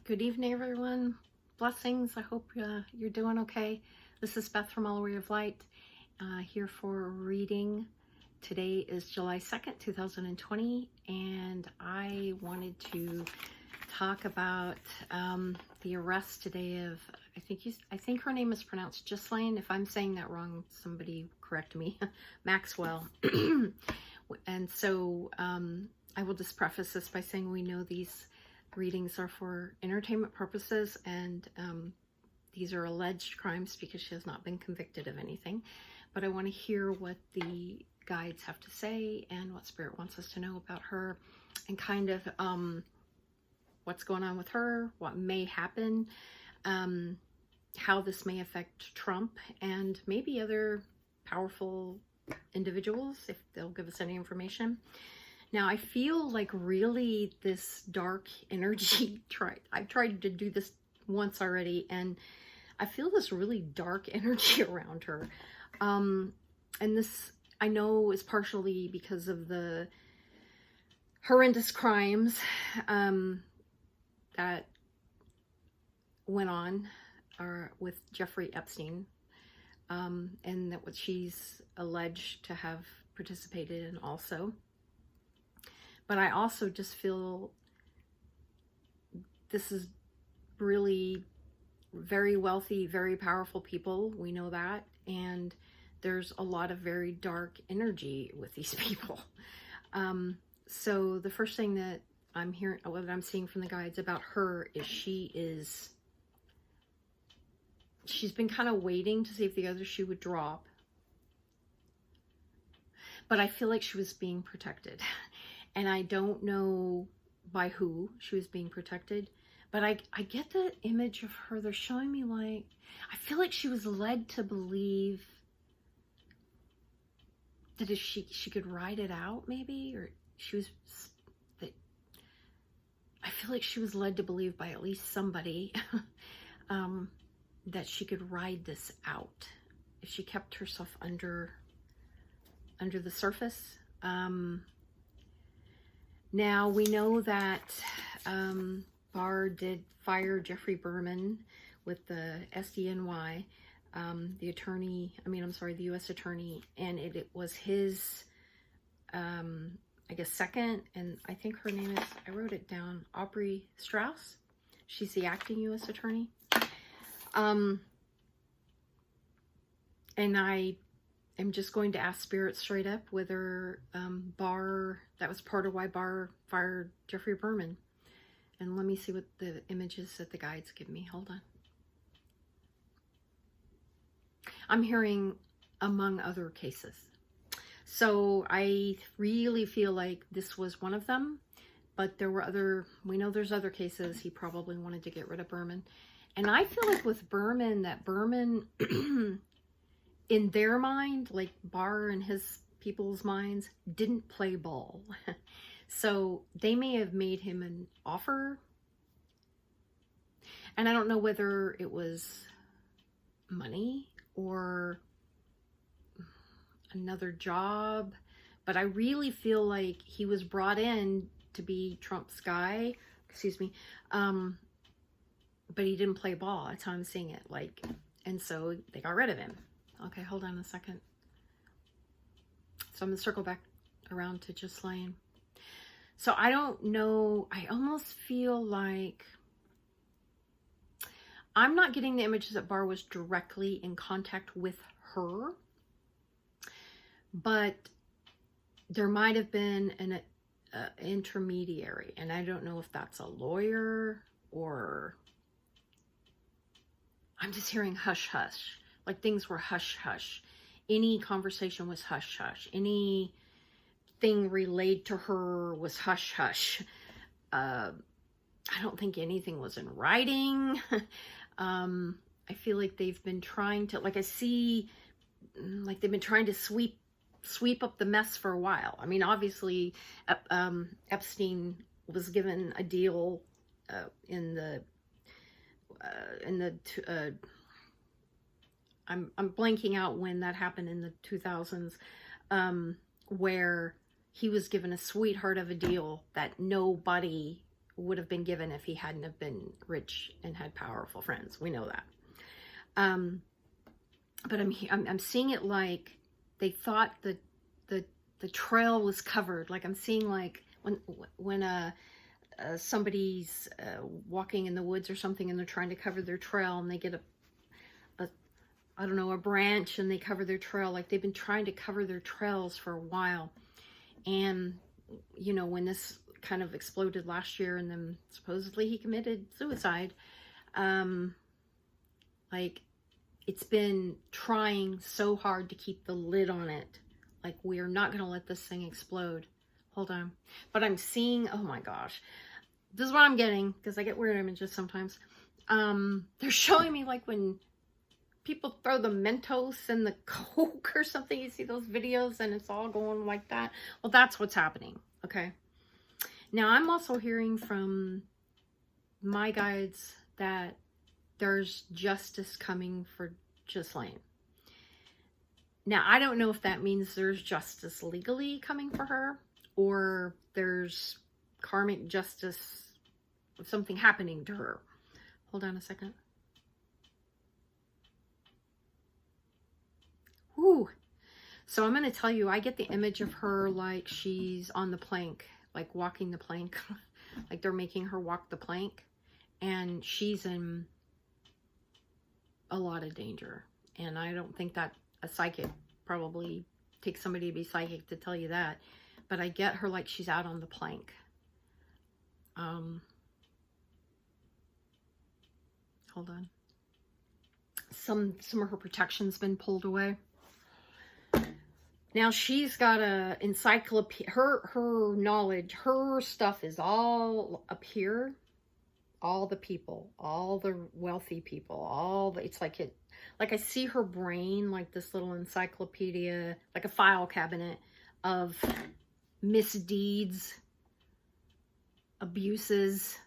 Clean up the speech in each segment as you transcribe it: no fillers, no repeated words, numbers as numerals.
Good evening, everyone. Blessings. I hope you're doing okay. This is Beth from All Way of Light, here for a reading. Today is July 2nd, 2020, and I wanted to talk about the arrest today of, I think her name is pronounced Ghislaine. If I'm saying that wrong, somebody correct me. Maxwell. And so I will just preface this by saying we know these readings are for entertainment purposes, and these are alleged crimes because she has not been convicted of anything. But I want to hear what the guides have to say and what Spirit wants us to know about her, and kind of what's going on with her, what may happen, how this may affect Trump and maybe other powerful individuals, if they'll give us any information. Now, I feel like really this dark energy, I've tried to do this once already, and I feel this really dark energy around her. And this, I know, is partially because of the horrendous crimes that went on with Jeffrey Epstein, and that what she's alleged to have participated in also. But I also just feel this is really very wealthy, very powerful people. We know that. And there's a lot of very dark energy with these people. So the first thing that I'm hearing, what I'm seeing from the guides about her is she's been kind of waiting to see if the other shoe would drop. But I feel like she was being protected. And I don't know by who she was being protected, but I get the image of her. They're showing me like, I feel like she was led to believe that if she could ride it out, maybe, or she was, that I feel like she was led to believe by at least somebody that she could ride this out if she kept herself under the surface. Now, we know that Barr did fire Jeffrey Berman with the SDNY, the U.S. attorney, and it was his, I guess, second, and I think her name is, I wrote it down, Aubrey Strauss. She's the acting U.S. attorney. And I'm just going to ask Spirit straight up whether Barr, that was part of why Barr fired Jeffrey Berman. And let me see what the images that the guides give me. Hold on. I'm hearing among other cases. So I really feel like this was one of them, but there were we know there's other cases. He probably wanted to get rid of Berman. And I feel like with Berman, that Berman in their mind, like Barr and his people's minds, didn't play ball. So they may have made him an offer. And I don't know whether it was money or another job, but I really feel like he was brought in to be Trump's guy, but he didn't play ball. That's how I'm seeing it. And so they got rid of him. Okay, hold on a second. So I'm going to circle back around to Ghislaine. So I don't know. I almost feel like I'm not getting the images that Barr was directly in contact with her. But there might have been an intermediary. And I don't know if that's a lawyer or... I'm just hearing hush-hush. Like things were hush-hush. Any conversation was hush-hush. Anything relayed to her was hush-hush. I don't think anything was in writing. I feel like they've been trying to, like I see, like they've been trying to sweep up the mess for a while. I mean, obviously, Epstein was given a deal I'm blanking out when that happened in the 2000s, where he was given a sweetheart of a deal that nobody would have been given if he hadn't have been rich and had powerful friends. We know that. But I'm seeing it like they thought the trail was covered. Like I'm seeing like when somebody's walking in the woods or something and they're trying to cover their trail and they get I don't know, a branch and they cover their trail. Like they've been trying to cover their trails for a while. And, you know, when this kind of exploded last year and then supposedly he committed suicide, like it's been trying so hard to keep the lid on it. Like we are not going to let this thing explode. Hold on. But I'm seeing, oh my gosh, this is what I'm getting because I get weird images sometimes. They're showing me like when people throw the Mentos in the Coke or something. You see those videos and it's all going like that. Well, that's what's happening. Okay. Now, I'm also hearing from my guides that there's justice coming for Ghislaine. Now, I don't know if that means there's justice legally coming for her or there's karmic justice of something happening to her. Hold on a second. Whew. So I'm going to tell you, I get the image of her like she's on the plank, like walking the plank, like they're making her walk the plank, and she's in a lot of danger. And I don't think that a psychic probably takes somebody to be psychic to tell you that, but I get her like she's out on the plank. Hold on. Some of her protection's been pulled away. Now she's got a encyclopedia, her knowledge, her stuff is all up here. All the people, all the wealthy people, it's like like I see her brain like this little encyclopedia, like a file cabinet of misdeeds, abuses,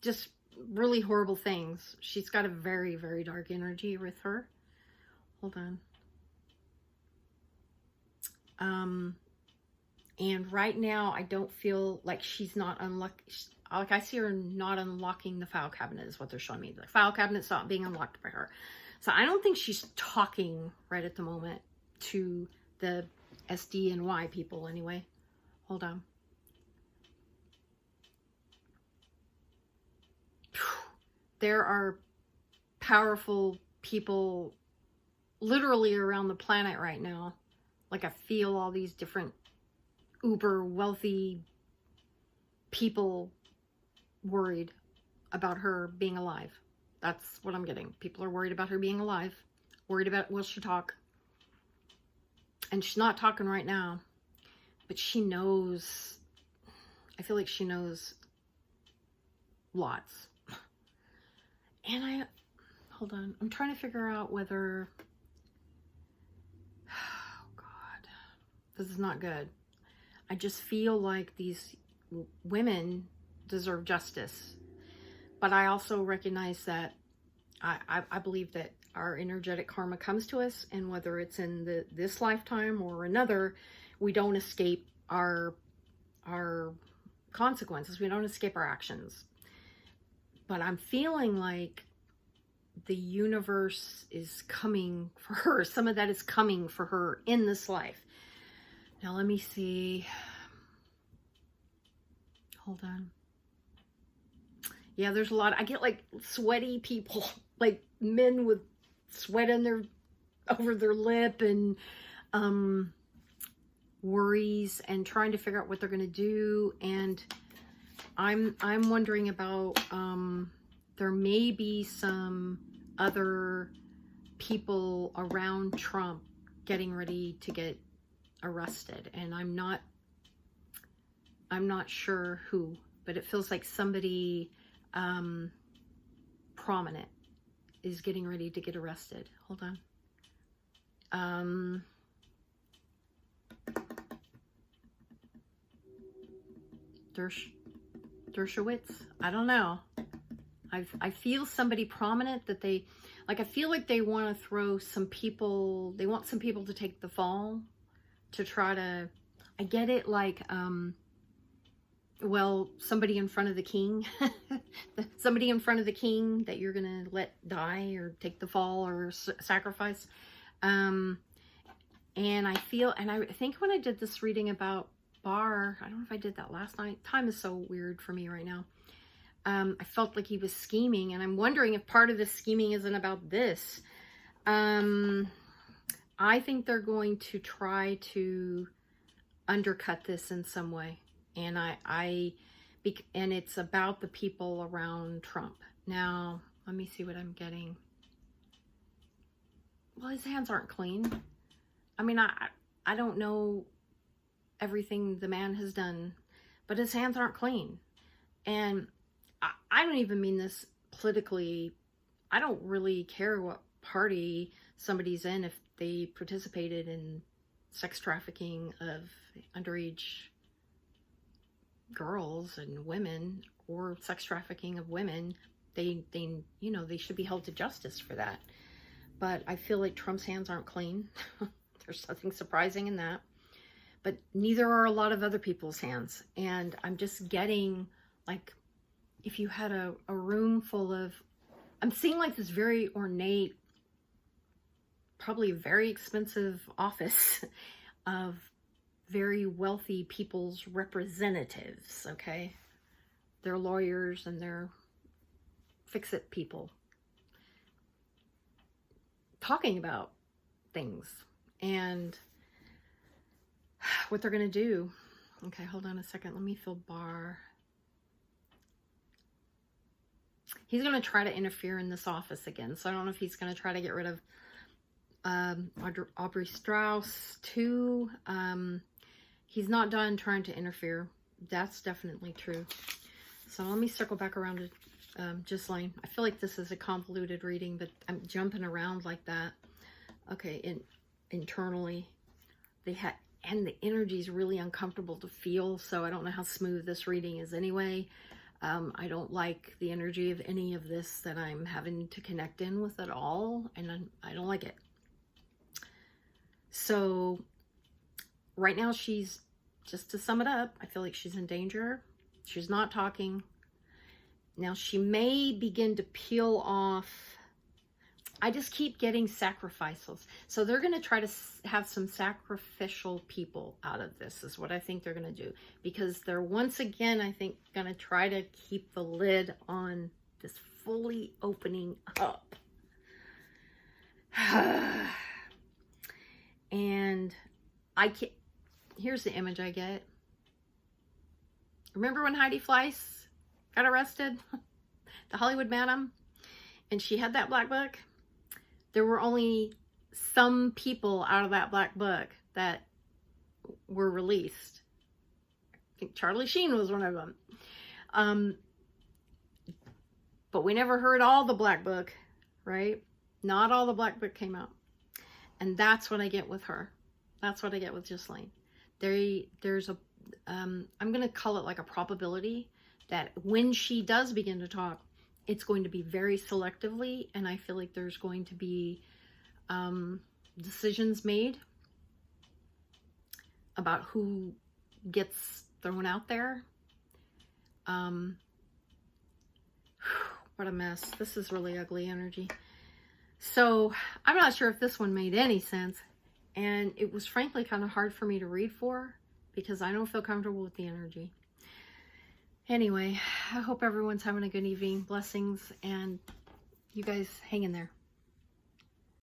just really horrible things. She's got a very, very dark energy with her. Hold on. And right now I don't feel like she's not unlucky. Like I see her not unlocking the file cabinet is what they're showing me. The file cabinet's not being unlocked by her. So I don't think she's talking right at the moment to the SD and Y people anyway. Hold on. There are powerful people literally around the planet right now. Like I feel all these different uber wealthy people worried about her being alive. That's what I'm getting. People are worried about her being alive. Worried about, will she talk? And she's not talking right now. But she knows, I feel like she knows lots. And hold on. I'm trying to figure out whether, oh God, this is not good. I just feel like these women deserve justice. But I also recognize that I believe that our energetic karma comes to us, and whether it's in this lifetime or another, we don't escape our consequences. We don't escape our actions. But I'm feeling like the universe is coming for her. Some of that is coming for her in this life. Now let me see. Hold on. Yeah, there's a lot. I get like sweaty people, like men with sweat in over their lip and worries and trying to figure out what they're going to do. And I'm wondering about there may be some other people around Trump getting ready to get arrested, and I'm not sure who, but it feels like somebody prominent is getting ready to get arrested. Hold on. Dershowitz? I don't know. I feel somebody prominent that they, like I feel like they want to throw some people, they want some people to take the fall to try to, I get it like, well, somebody in front of the king, somebody in front of the king that you're going to let die or take the fall or sacrifice. And I think when I did this reading about Bar, I don't know if I did that last night. Time is so weird for me right now. I felt like he was scheming, and I'm wondering if part of this scheming isn't about this. I think they're going to try to undercut this in some way. And and it's about the people around Trump. Now, let me see what I'm getting. Well, his hands aren't clean. I mean, I don't know everything the man has done, but his hands aren't clean. And I don't even mean this politically. I don't really care what party somebody's in if they participated in sex trafficking of underage girls and women, or sex trafficking of women. They you know, they should be held to justice for that. But I feel like Trump's hands aren't clean. There's nothing surprising in that. But neither are a lot of other people's hands. And I'm just getting, like, if you had a room full of, I'm seeing like this very ornate, probably very expensive office of very wealthy people's representatives, okay? They're lawyers and they're fix-it people talking about things and what they're going to do. Okay, hold on a second. Let me feel Bar. He's going to try to interfere in this office again. So I don't know if he's going to try to get rid of Aubrey Strauss too. He's not done trying to interfere. That's definitely true. So let me circle back around to Ghislaine. I feel like this is a convoluted reading, but I'm jumping around like that. Okay, internally, and the energy is really uncomfortable to feel, so I don't know how smooth this reading is anyway. I don't like the energy of any of this that I'm having to connect in with at all, and I don't like it. So right now she's, just to sum it up, I feel like she's in danger. She's not talking. Now she may begin to peel off. I just keep getting sacrifices. So they're going to try to have some sacrificial people out of this, is what I think they're going to do. Because they're once again, I think, going to try to keep the lid on this fully opening up. And I can't, here's the image I get. Remember when Heidi Fleiss got arrested? The Hollywood Madam? And she had that black book? There were only some people out of that black book that were released. I think Charlie Sheen was one of them. But we never heard all the black book, right? Not all the black book came out. And that's what I get with her. That's what I get with Ghislaine. There's a, I'm going to call it like a probability that when she does begin to talk, it's going to be very selectively, and I feel like there's going to be decisions made about who gets thrown out there. What a mess. This is really ugly energy. So I'm not sure if this one made any sense, and it was frankly kind of hard for me to read for because I don't feel comfortable with the energy. Anyway, I hope everyone's having a good evening. Blessings, and you guys hang in there.